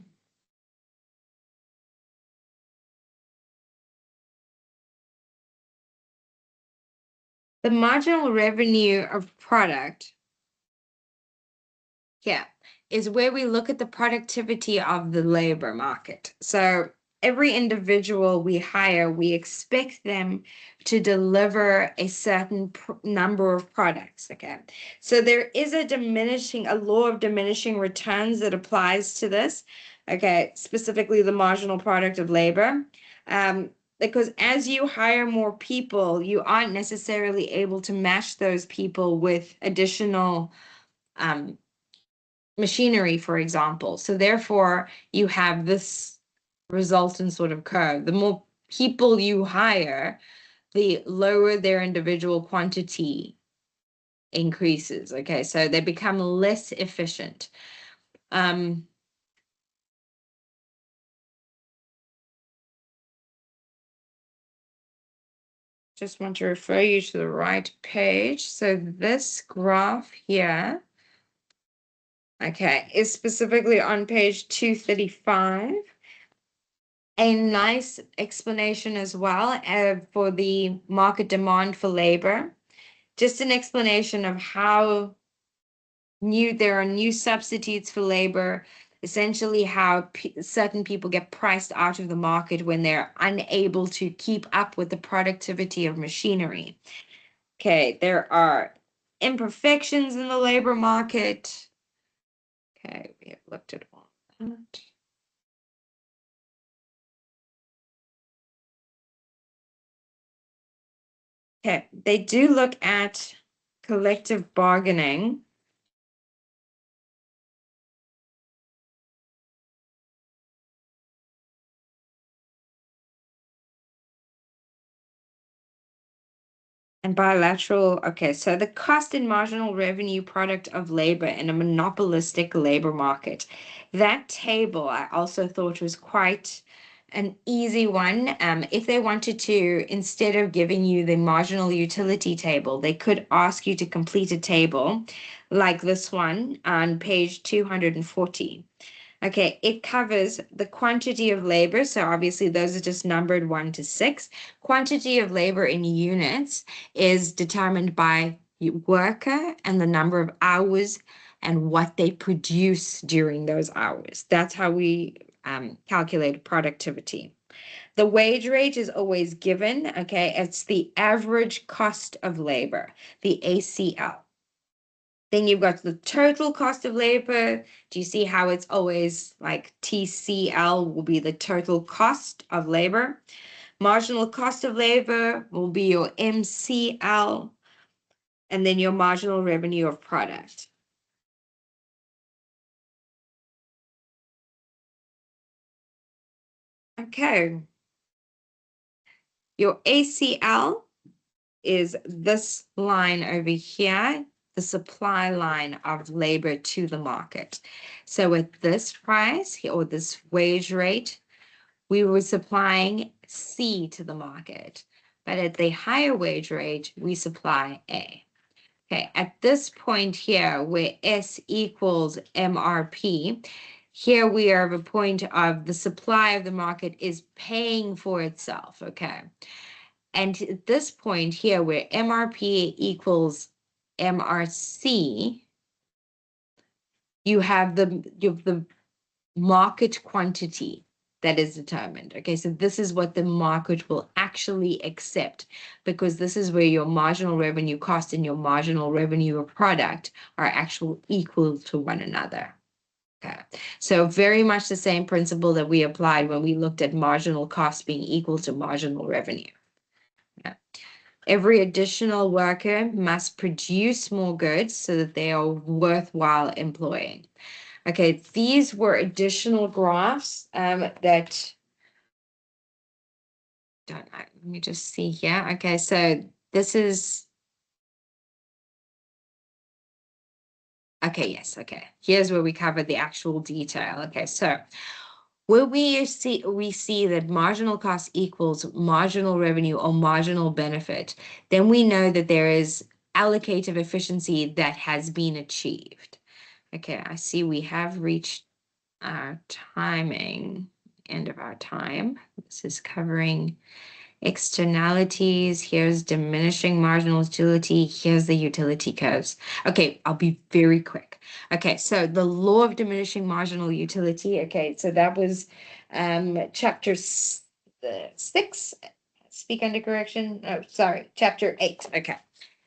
The marginal revenue of product, yeah, is where we look at the productivity of the labor market. So every individual we hire, we expect them to deliver a certain number of products. Okay. So there is a law of diminishing returns that applies to this. Okay. Specifically the marginal product of labor. Because as you hire more people, you aren't necessarily able to match those people with additional machinery, for example. So therefore, you have this resultant sort of curve. The more people you hire, the lower their individual quantity increases. Okay, so they become less efficient. Just want to refer you to the right page. So this graph here, okay, is specifically on page 235. A nice explanation as well for the market demand for labor. Just an explanation of how there are new substitutes for labor, essentially how certain people get priced out of the market when they're unable to keep up with the productivity of machinery. Okay, there are imperfections in the labor market. Okay, we have looked at all that. Okay, they do look at collective bargaining. And bilateral, okay, so the cost and marginal revenue product of labor in a monopolistic labor market. That table I also thought was quite an easy one. If they wanted to, instead of giving you the marginal utility table, they could ask you to complete a table like this one on page 240. Okay, it covers the quantity of labor. So obviously those are just numbered 1 to 6. Quantity of labor in units is determined by worker and the number of hours and what they produce during those hours. That's how we calculate productivity. The wage rate is always given, okay? It's the average cost of labor, the ACL. Then you've got the total cost of labor. Do you see how it's always like TCL will be the total cost of labor? Marginal cost of labor will be your MCL, and then your marginal revenue of product. Okay. Your ACL is this line over here, the supply line of labor to the market. So at this price or this wage rate, we were supplying C to the market, but at the higher wage rate, we supply A. Okay, at this point here, where S equals MRP, here we are at a point of the supply of the market is paying for itself, okay? And at this point here, where MRP equals MRC, you have the market quantity that is determined. Okay, so this is what the market will actually accept, because this is where your marginal revenue cost and your marginal revenue of product are actually equal to one another. Okay, so very much the same principle that we applied when we looked at marginal cost being equal to marginal revenue. Yeah. Every additional worker must produce more goods so that they are worthwhile employing. Okay, these were additional graphs that, don't know, let me just see here. Okay, so this is, okay, yes, okay. Here's where we cover the actual detail. Okay, so where we see that marginal cost equals marginal revenue or marginal benefit, then we know that there is allocative efficiency that has been achieved. Okay, I see we have reached our timing, end of our time. This is covering externalities. Here's diminishing marginal utility. Here's the utility curves. Okay, I'll be very quick. Okay, so the law of diminishing marginal utility. Okay, so that was chapter 6. Speak under correction. Oh, sorry, chapter 8. Okay.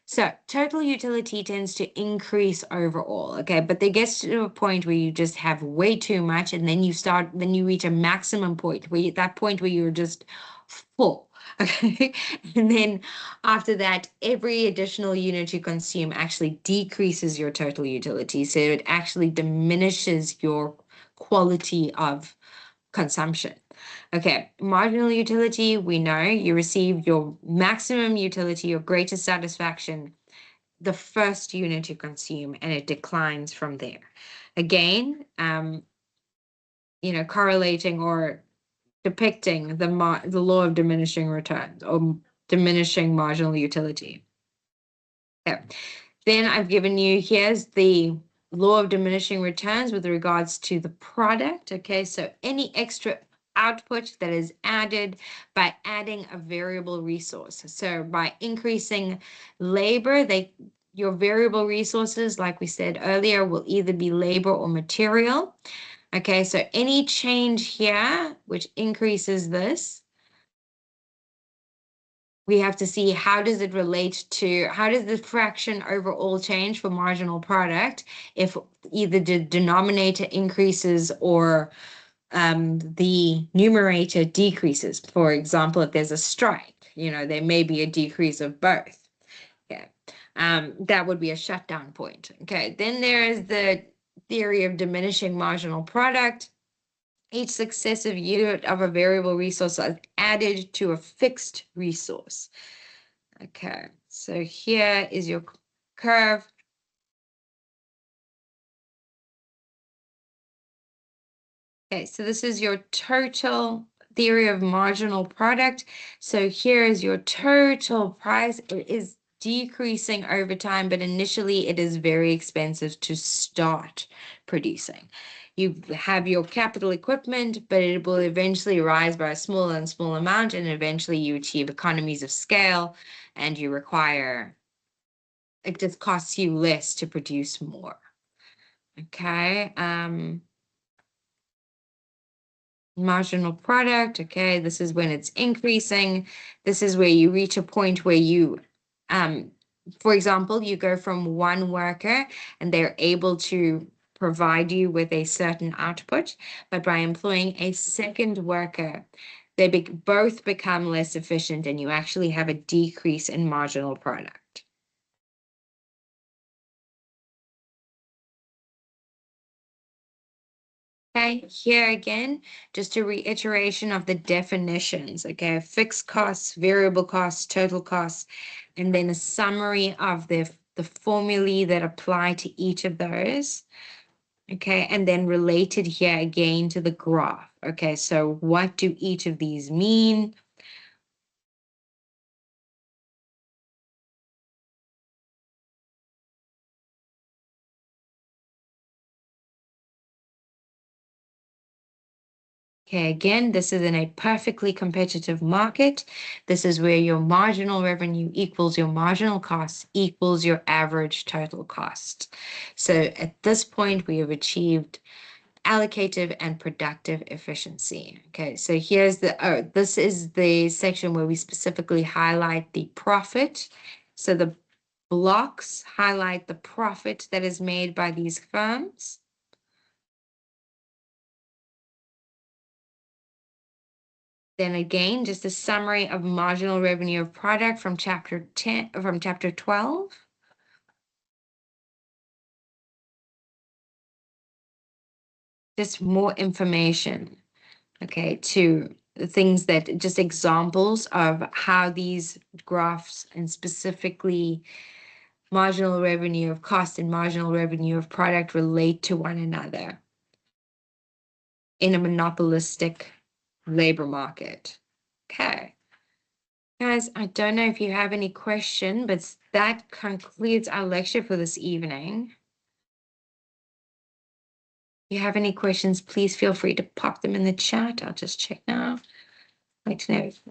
So total utility tends to increase overall, okay? But there gets to a point where you just have way too much, and then you reach a maximum point where that point where you're just full, okay? And then after that, every additional unit you consume actually decreases your total utility. So it actually diminishes your quality of consumption. Okay, marginal utility, we know you receive your maximum utility, your greatest satisfaction, the first unit you consume, and it declines from there. Again, correlating or depicting the law of diminishing returns or diminishing marginal utility. Okay. Then I've given you, here's the law of diminishing returns with regards to the product. Okay, so any extra output that is added by adding a variable resource. So by increasing labor, your variable resources, like we said earlier, will either be labor or material. Okay, so any change here, which increases this, we have to see how does it relate to, how does the fraction overall change for marginal product if either the denominator increases or the numerator decreases. For example, if there's a strike, there may be a decrease of both. Okay, that would be a shutdown point. Okay, then there is the theory of diminishing marginal product. Each successive unit of a variable resource is added to a fixed resource. Okay, so here is your curve. Okay, so this is your total theory of marginal product. So here is your total price. It is decreasing over time, but initially it is very expensive to start producing. You have your capital equipment, but it will eventually rise by a smaller and smaller amount, and eventually you achieve economies of scale, and you require, it just costs you less to produce more. Okay. Marginal product. Okay. This is when it's increasing. This is where you reach a point where you, for example, you go from one worker and they're able to provide you with a certain output, but by employing a second worker, they both become less efficient and you actually have a decrease in marginal product. Okay, here again, just a reiteration of the definitions. Okay, fixed costs, variable costs, total costs, and then a summary of the formulae that apply to each of those. Okay, and then related here again to the graph. Okay, so what do each of these mean? Okay, again, this is in a perfectly competitive market. This is where your marginal revenue equals your marginal cost equals your average total cost. So at this point, we have achieved allocative and productive efficiency. Okay, so here's this is the section where we specifically highlight the profit. So the blocks highlight the profit that is made by these firms. Then again, just a summary of marginal revenue of product from chapter 12. Just more information, okay, to the things that just examples of how these graphs and specifically marginal revenue of cost and marginal revenue of product relate to one another in a monopolistic labor market. Okay. Guys, I don't know if you have any question, but that concludes our lecture for this evening. If you have any questions, please feel free to pop them in the chat. I'll just check now. I'd like to know if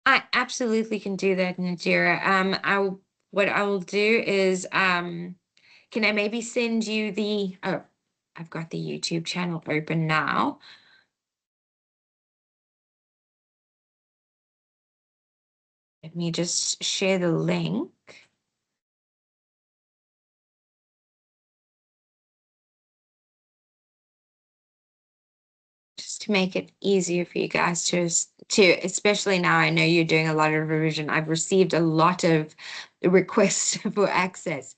I absolutely can do that, Nadira. What I will do is can I maybe send you the I've got the YouTube channel open now. Let me just share the link. Just to make it easier for you guys to, especially now I know you're doing a lot of revision. I've received a lot of requests for access.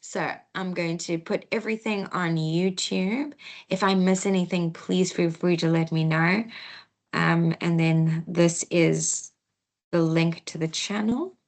So I'm going to put everything on YouTube. If I miss anything, please feel free to let me know. And then this is the link to the channel.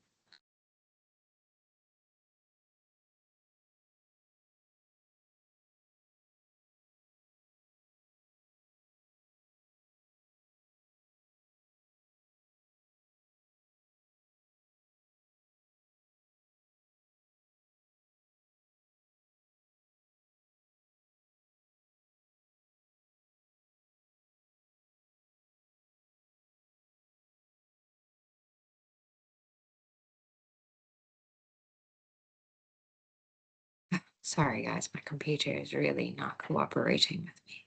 Sorry, guys, my computer is really not cooperating with me.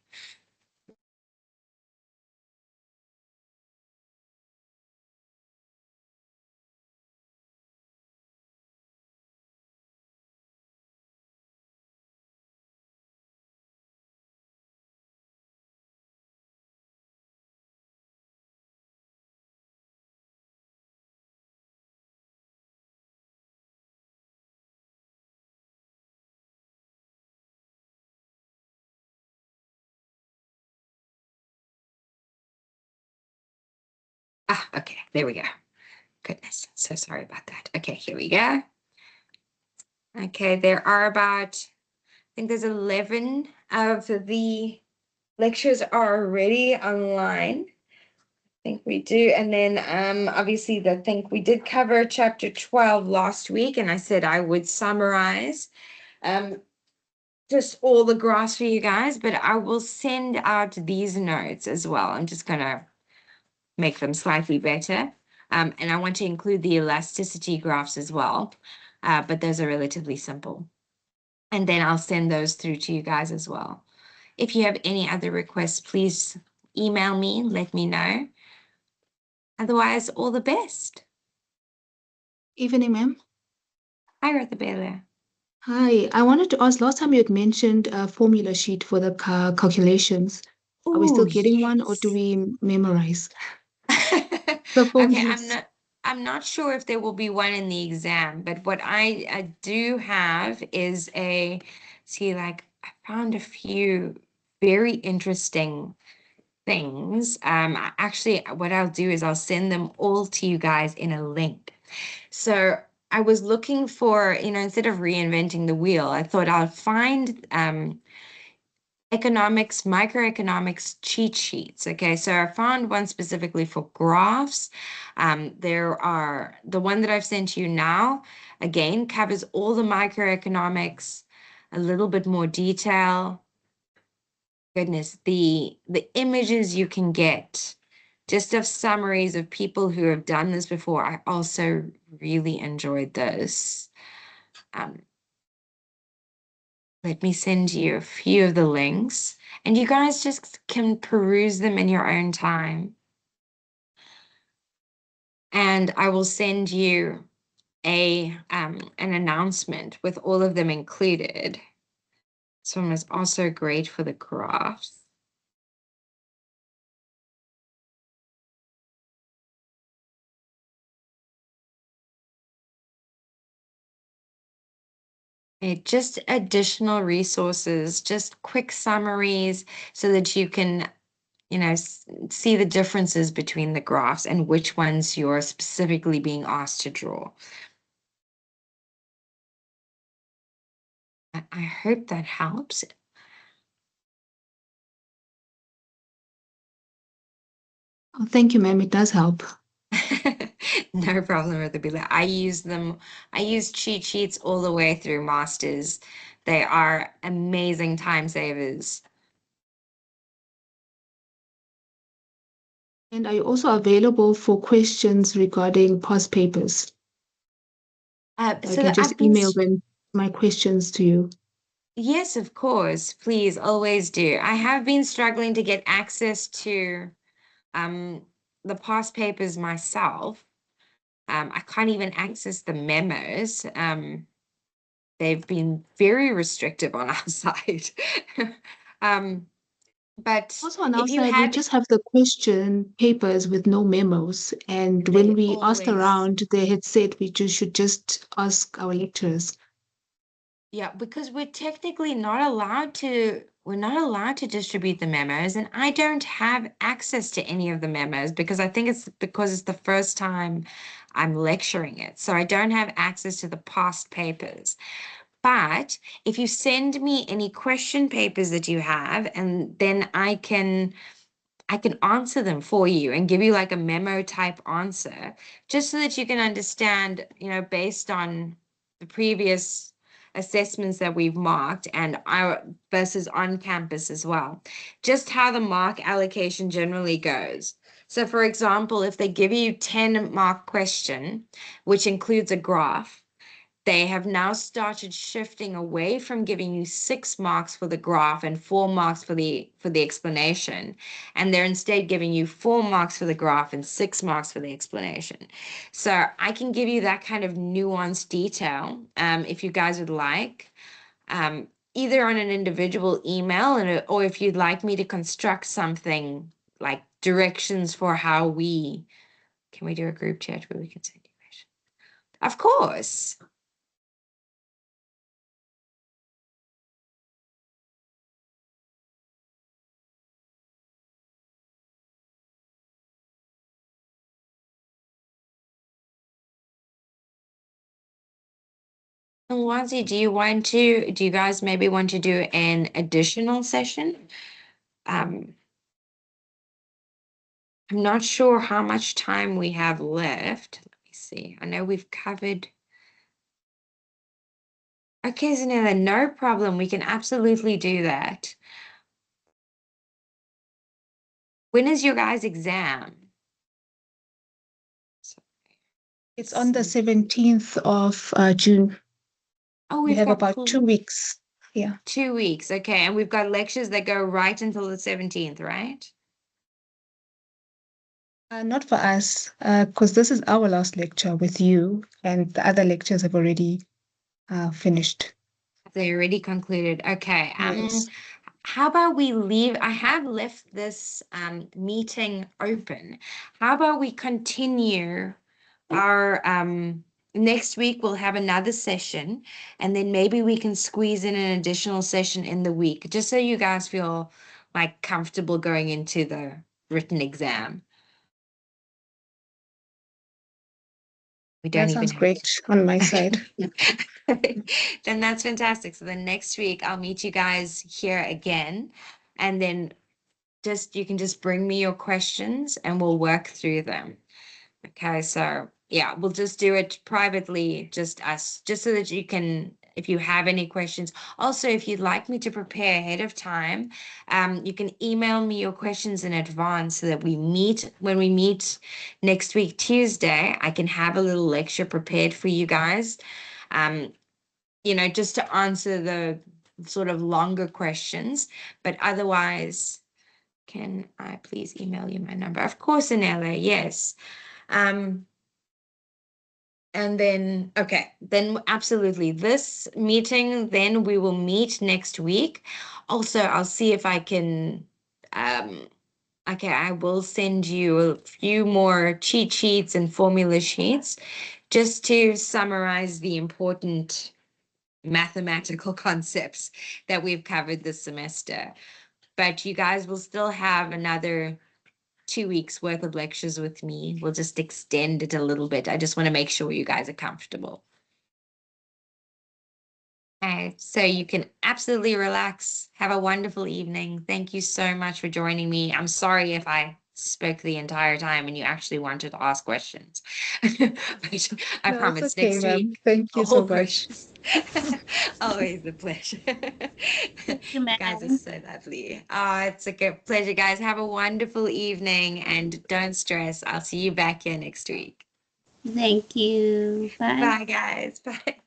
Okay, there we go. Goodness, so sorry about that. Okay, here we go. Okay, there are about, I think there's 11 of the lectures are already online. I think we do. And then obviously I think we did cover chapter 12 last week, and I said I would summarize. just all the graphs for you guys, but I will send out these notes as well. I'm just gonna make them slightly better. And I want to include the elasticity graphs as well, but those are relatively simple. And then I'll send those through to you guys as well. If you have any other requests, please email me, let me know. Otherwise, all the best. Evening, ma'am. Hi, Rothabella. Hi. I wanted to ask, last time you had mentioned a formula sheet for the calculations. Are we Oh, still getting one or do yes. we memorize the Okay, formulas? I'm not sure if there will be one in the exam, but what I do have is like I found a few very interesting things. Actually, what I'll do is I'll send them all to you guys in a link. So I was looking for, instead of reinventing the wheel, I thought I'll find economics, microeconomics cheat sheets. Okay, so I found one specifically for graphs. There are the one that I've sent you now, again, covers all the microeconomics, a little bit more detail. Goodness, the images you can get just of summaries of people who have done this before. I also really enjoyed this. Um, Let me send you a few of the links, and you guys just can peruse them in your own time. And I will send you an announcement with all of them included. This one was also great for the graphs. Just additional resources, just quick summaries so that you can, see the differences between the graphs and which ones you're specifically being asked to draw. I hope that helps. Oh, thank you, ma'am. It does help. No problem with the Bila. I use them. I use cheat sheets all the way through masters. They are amazing time savers. And are you also available for questions regarding past papers? I So can that just I've been, email them my questions to you. yes, of course, please, always do. I have been struggling to get access to um the past papers myself. I can't even access the memos. They've been very restrictive on our side. Um, but Also, on our if you side, we have, just have the question papers with no memos. And when they we asked always, around, they had said we just should just ask our lecturers. yeah, because we're not allowed to distribute the memos, and I don't have access to any of the memos because I think it's because it's the first time I'm lecturing it. So I don't have access to the past papers. But if you send me any question papers that you have, and then I can answer them for you and give you like a memo type answer, just so that you can understand, based on the previous assessments that we've marked and our versus on campus as well, just how the mark allocation generally goes. So, for example, if they give you 10 mark question, which includes a graph, they have now started shifting away from giving you 6 marks for the graph and 4 marks for the explanation, and they're instead giving you 4 marks for the graph and 6 marks for the explanation. So I can give you that kind of nuanced detail, if you guys would like, either on an individual email, or if you'd like me to construct something like directions for how we can we do a group chat where we can send you questions? Of course. And Wanzi, do you guys maybe want to do an additional session? Um, I'm not sure how much time we have left. Let me see. I know we've covered Okay, Zanella, no problem. We can absolutely do that. When is your guys' exam? It's on the 17th of June. Oh, We we've have got about 2 weeks. Yeah. 2 weeks. Okay, and we've got lectures that go right until the 17th, right? Not for us, because this is our last lecture with you, and the other lectures have already finished. They already concluded. Okay. Yes. How about we leave? I have left this meeting open. How about we continue our next week we'll have another session, and then maybe we can squeeze in an additional session in the week, just so you guys feel like comfortable going into the written exam. We don't That even sounds have great on my side. Then that's fantastic. So then next week I'll meet you guys here again, and then just you can just bring me your questions and we'll work through them. Okay, so yeah, we'll just do it privately, just us, just so that you can, if you have any questions. Also, if you'd like me to prepare ahead of time, you can email me your questions in advance so that when we meet next week, Tuesday, I can have a little lecture prepared for you guys. Um, just to answer the sort of longer questions, but otherwise, can I please email you my number? Of course, Anela, yes. And then, okay, then absolutely. This meeting, then we will meet next week. Also, I'll see if I can, okay, I will send you a few more cheat sheets and formula sheets just to summarize the important mathematical concepts that we've covered this semester. But you guys will still have another 2 weeks worth of lectures with me. We'll just extend it a little bit. I just want to make sure you guys are comfortable. Okay, so you can absolutely relax. Have a wonderful evening. Thank you so much for joining me. I'm sorry if I spoke the entire time and you actually wanted to ask questions. But I No, it's promise okay, next ma'am. week, Thank you all so much. questions. Always a pleasure. Thank you, You guys are ma'am. so lovely. Oh, it's a good pleasure, guys. Have a wonderful evening and don't stress. I'll see you back here next week. Thank you. Bye. Bye, guys. Bye.